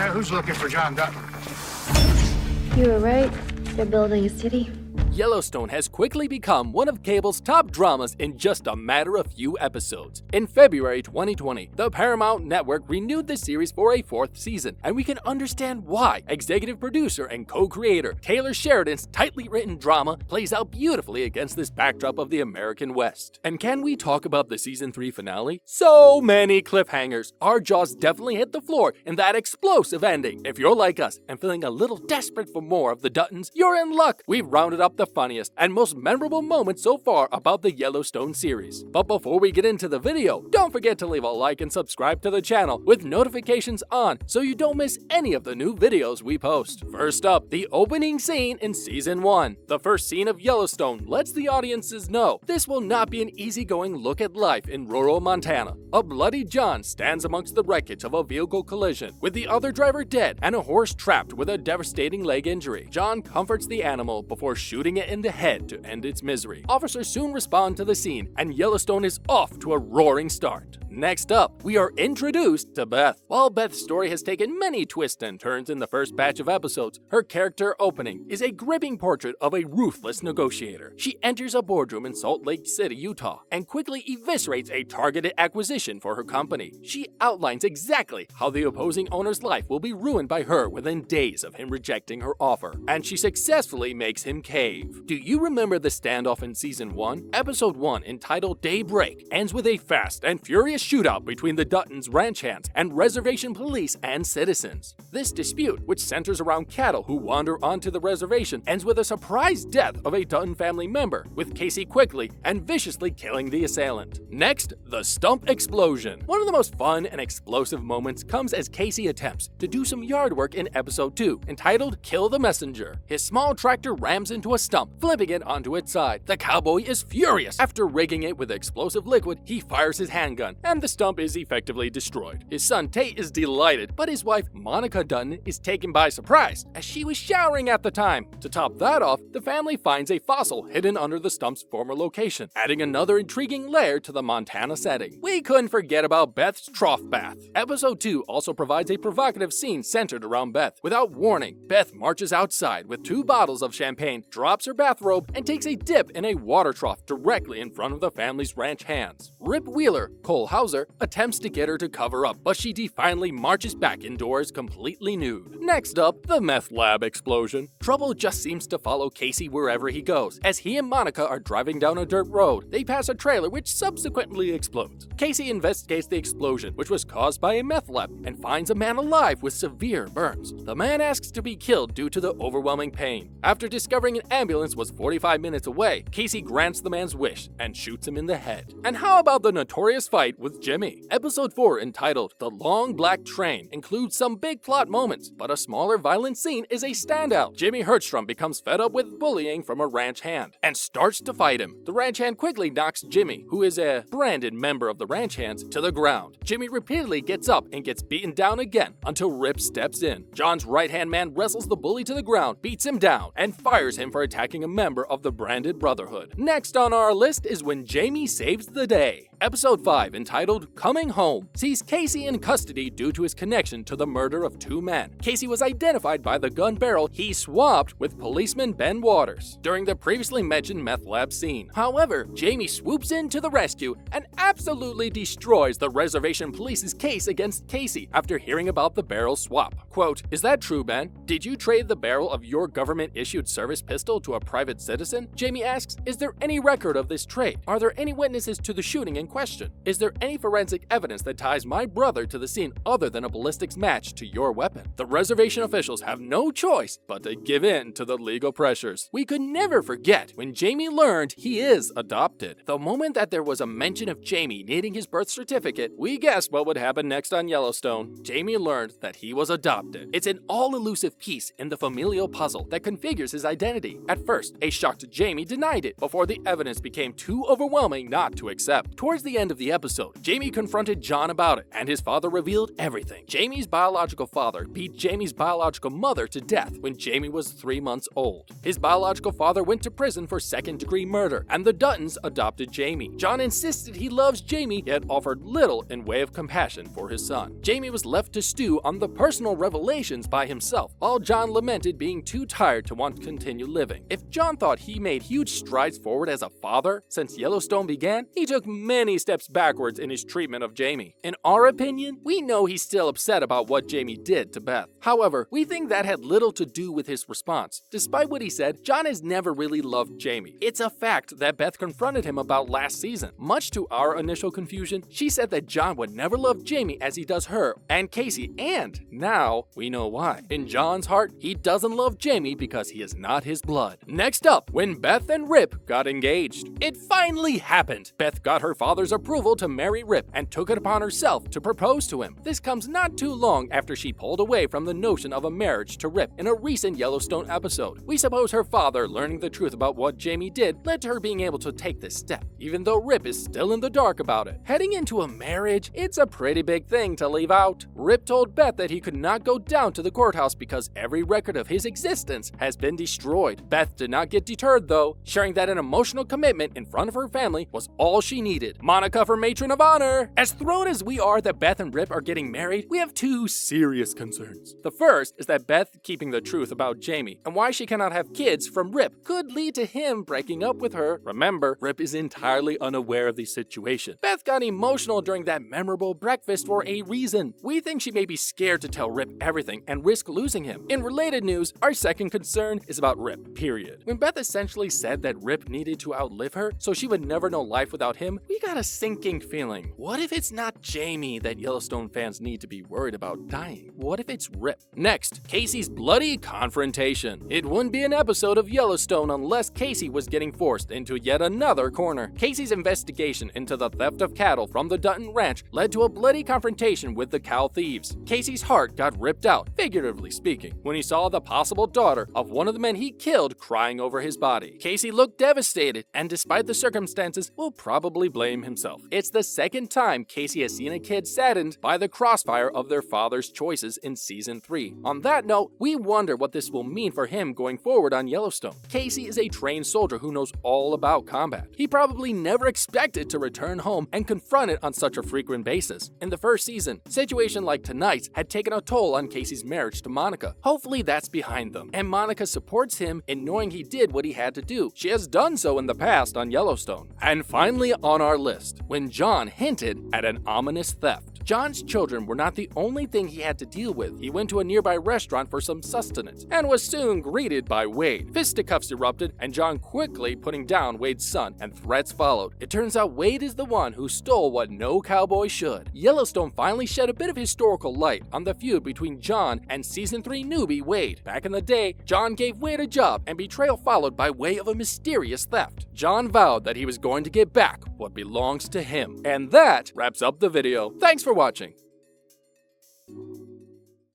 who's looking for John Dutton? You were right. They're building a city. Yellowstone has quickly become one of cable's top dramas in just a matter of few episodes. In February 2020, the Paramount Network renewed the series for a 4th season, and we can understand why. Executive producer and co-creator Taylor Sheridan's tightly written drama plays out beautifully against this backdrop of the American West. And can we talk about the season 3 finale? So many cliffhangers. Our jaws definitely hit the floor in that explosive ending. If you're like us and feeling a little desperate for more of the Duttons, you're in luck. We've rounded up the funniest and most memorable moments so far about the Yellowstone series. But before we get into the video, don't forget to leave a like and subscribe to the channel with notifications on so you don't miss any of the new videos we post. First up, the opening scene in season 1. The first scene of Yellowstone lets the audiences know this will not be an easygoing look at life in rural Montana. A bloody John stands amongst the wreckage of a vehicle collision, with the other driver dead and a horse trapped with a devastating leg injury. John comforts the animal before shooting it in the head to end its misery. Officers soon respond to the scene, and Yellowstone is off to a roaring start. Next up, we are introduced to Beth. While Beth's story has taken many twists and turns in the first batch of episodes, her character opening is a gripping portrait of a ruthless negotiator. She enters a boardroom in Salt Lake City, Utah, and quickly eviscerates a targeted acquisition for her company. She outlines exactly how the opposing owner's life will be ruined by her within days of him rejecting her offer, and she successfully makes him cave. Do you remember the standoff in season 1? Episode 1, entitled Daybreak, ends with a fast and furious shootout between the Duttons' ranch hands and reservation police and citizens. This dispute, which centers around cattle who wander onto the reservation, ends with a surprise death of a Dutton family member, with Casey quickly and viciously killing the assailant. Next, the Stump Explosion. One of the most fun and explosive moments comes as Casey attempts to do some yard work in episode 2, entitled Kill the Messenger. His small tractor rams into a stump, flipping it onto its side. The cowboy is furious. After rigging it with explosive liquid, he fires his handgun, and the stump is effectively destroyed. His son Tate is delighted, but his wife Monica Dutton is taken by surprise, as she was showering at the time. To top that off, the family finds a fossil hidden under the stump's former location, adding another intriguing layer to the Montana setting. We couldn't forget about Beth's Trough bath. Episode 2 also provides a provocative scene centered around Beth. Without warning, Beth marches outside with 2 bottles of champagne, drops her bathrobe, and takes a dip in a water trough directly in front of the family's ranch hands. Rip Wheeler, Cole Hauser, attempts to get her to cover up, but she defiantly marches back indoors completely nude. Next up, the Meth Lab Explosion. Trouble just seems to follow Casey wherever he goes. As he and Monica are driving down a dirt road, they pass a trailer which subsequently explodes. Casey investigates the explosion, which was caused by a meth lab, and finds a man alive with severe burns. The man asks to be killed due to the overwhelming pain. After discovering an ambulance was 45 minutes away, Casey grants the man's wish and shoots him in the head. And how about the notorious fight with Jaime? Episode 4, entitled The Long Black Train, includes some big plot moments, but a smaller violent scene is a standout. Jaime Hertstrom becomes fed up with bullying from a ranch hand and starts to fight him. The ranch hand quickly knocks Jaime, who is a branded member of the ranch hands, to the ground. Jaime repeatedly gets up and gets beaten down again until Rip steps in. John's right-hand man wrestles the bully to the ground, beats him down, and fires him for attacking a member of the branded brotherhood. Next on our list is when Jaime saves the day. Episode 5, entitled Coming Home, sees Casey in custody due to his connection to the murder of 2 men. Casey was identified by the gun barrel he swapped with policeman Ben Waters during the previously mentioned meth lab scene. However, Jaime swoops in to the rescue and absolutely destroys the reservation police's case against Casey after hearing about the barrel swap. Quote, "Is that true, Ben? Did you trade the barrel of your government-issued service pistol to a private citizen?" Jaime asks, "Is there any record of this trade? Are there any witnesses to the shooting in question? Is there any forensic evidence that ties my brother to the scene other than a ballistics match to your weapon?" The reservation officials have no choice but to give in to the legal pressures. We could never forget when Jaime learned he is adopted. The moment that there was a mention of Jaime needing his birth certificate, we guessed what would happen next on Yellowstone. Jaime learned that he was adopted. It's an all-elusive piece in the familial puzzle that configures his identity. At first, a shocked Jaime denied it before the evidence became too overwhelming not to accept. Towards Towards the end of the episode, Jaime confronted John about it, and his father revealed everything. Jaime's biological father beat Jaime's biological mother to death when Jaime was 3 months old. His biological father went to prison for second-degree murder, and the Duttons adopted Jaime. John insisted he loves Jaime, yet offered little in way of compassion for his son. Jaime was left to stew on the personal revelations by himself, while John lamented being too tired to want to continue living. If John thought he made huge strides forward as a father since Yellowstone began, he took many steps backwards in his treatment of Jaime. In our opinion, we know he's still upset about what Jaime did to Beth. However, we think that had little to do with his response. Despite what he said, John has never really loved Jaime. It's a fact that Beth confronted him about last season. Much to our initial confusion, she said that John would never love Jaime as he does her and Casey, and now we know why. In John's heart, he doesn't love Jaime because he is not his blood. Next up, when Beth and Rip got engaged. It finally happened. Beth got her father's approval to marry Rip and took it upon herself to propose to him. This comes not too long after she pulled away from the notion of a marriage to Rip in a recent Yellowstone episode. We suppose her father learning the truth about what Jaime did led to her being able to take this step, even though Rip is still in the dark about it. Heading into a marriage, it's a pretty big thing to leave out. Rip told Beth that he could not go down to the courthouse because every record of his existence has been destroyed. Beth did not get deterred though, sharing that an emotional commitment in front of her family was all she needed. Monica for matron of honor! As thrilled as we are that Beth and Rip are getting married, we have two serious concerns. The first is that Beth keeping the truth about Jaime and why she cannot have kids from Rip could lead to him breaking up with her. Remember, Rip is entirely unaware of the situation. Beth got emotional during that memorable breakfast for a reason. We think she may be scared to tell Rip everything and risk losing him. In related news, our second concern is about Rip, period. When Beth essentially said that Rip needed to outlive her so she would never know life without him, we got a sinking feeling. What if it's not Jaime that Yellowstone fans need to be worried about dying? What if it's Rip? Next, Casey's bloody confrontation. It wouldn't be an episode of Yellowstone unless Casey was getting forced into yet another corner. Casey's investigation into the theft of cattle from the Dutton Ranch led to a bloody confrontation with the cow thieves. Casey's heart got ripped out, figuratively speaking, when he saw the possible daughter of one of the men he killed crying over his body. Casey looked devastated, and despite the circumstances, will probably blame himself. It's the second time Casey has seen a kid saddened by the crossfire of their father's choices in season 3. On that note, we wonder what this will mean for him going forward on Yellowstone. Casey is a trained soldier who knows all about combat. He probably never expected to return home and confront it on such a frequent basis. In the first season, situation like tonight's had taken a toll on Casey's marriage to Monica. Hopefully that's behind them, and Monica supports him in knowing he did what he had to do. She has done so in the past on Yellowstone. And finally on our list, when John hinted at an ominous theft. John's children were not the only thing he had to deal with. He went to a nearby restaurant for some sustenance and was soon greeted by Wade. Fisticuffs erupted and John quickly putting down Wade's son, and threats followed. It turns out Wade is the one who stole what no cowboy should. Yellowstone finally shed a bit of historical light on the feud between John and season 3 newbie Wade. Back in the day, John gave Wade a job, and betrayal followed by way of a mysterious theft. John vowed that he was going to get back what belongs to him. And that wraps up the video. Thanks for watching.